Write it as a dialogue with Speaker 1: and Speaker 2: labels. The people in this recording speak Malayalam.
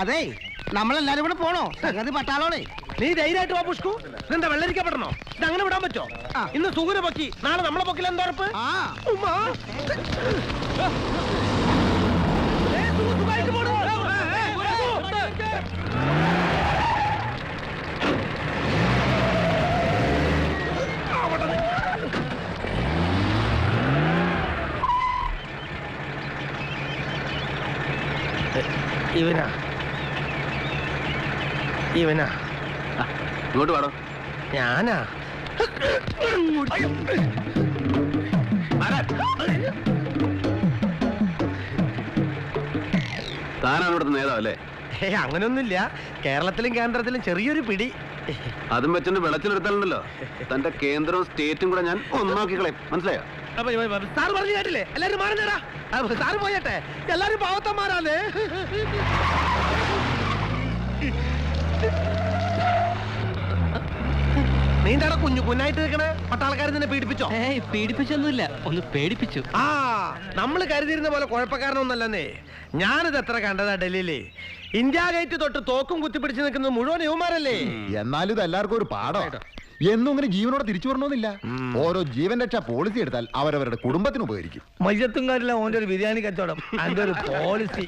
Speaker 1: അതെ നമ്മളെല്ലാരും കൂടെ പോണോ? സംഗതി പട്ടാളോടെ.
Speaker 2: നീ ധൈര്യമായിട്ട് വാ പുഷ്കു. ഇതെന്താ വെള്ളരിക്കപ്പെടണോ? ഇത് അങ്ങനെ വിടാൻ പറ്റോ? ഇന്ന് സുഗുന പൊക്കി, നാളെ നമ്മളെ പൊക്കിൽ എന്താ ഉറപ്പ്? ഉമ്മാ. സുഗു, സുഖായിട്ട് പോണു. ഇവനാ ഇവനാ
Speaker 3: ഇങ്ങോട്ട് പാടോ.
Speaker 2: ഞാനാ.
Speaker 3: താനാണ് ഇവിടുത്തെ നേതാവല്ലേ?
Speaker 2: അങ്ങനെയൊന്നുമില്ല. കേരളത്തിലും കേന്ദ്രത്തിലും ചെറിയൊരു പിടി.
Speaker 3: അതും വെച്ചോണ്ട് വെളച്ചിലെടുത്താലുണ്ടല്ലോ തന്റെ കേന്ദ്രവും സ്റ്റേറ്റും കൂടെ ഞാൻ ഒന്നാക്കിക്കളയും. മനസ്സിലായോ?
Speaker 2: സാറ് പറഞ്ഞു കേട്ടില്ലേ? എല്ലാരും മാറുന്നേടാ. സാറ് പോയട്ടെ. എല്ലാരും പാവത്തന്മാരാണ്. നീന്താടാ കുഞ്ഞു കുഞ്ഞായിട്ട് നിൽക്കണേ? പട്ടാളക്കാർ നിന്നെ പീഡിപ്പിച്ചോ?
Speaker 1: പീഡിപ്പിച്ചൊന്നുമില്ല, ഒന്ന് പേടിപ്പിച്ചു.
Speaker 2: ആ, നമ്മള് കരുതിയിരുന്ന പോലെ കുഴപ്പക്കാരനൊന്നല്ലേ. ഞാനിത് എത്ര കണ്ടതാ ഡൽഹിയില്. ഇന്ത്യ ഗേറ്റ് തൊട്ട് തോക്കും കുത്തിപ്പിടിച്ച് നിൽക്കുന്നത് മുഴുവൻ യുവമാരല്ലേ.
Speaker 4: എന്നാലും ഇത് എല്ലാവർക്കും ഒരു പാഠം. എന്നും ഇങ്ങനെ ജീവനോടെ തിരിച്ചു വരണമെന്നില്ല. ഓരോ ജീവൻ രക്ഷാ പോളിസി എടുത്താൽ അവരവരുടെ കുടുംബത്തിന് ഉപകരിക്കും.
Speaker 2: മയ്യത്തും കാര്യമില്ല ഓന്റെ ഒരു ബിരിയാണി കച്ചവടം. അതിന്റെ ഒരു പോളിസി.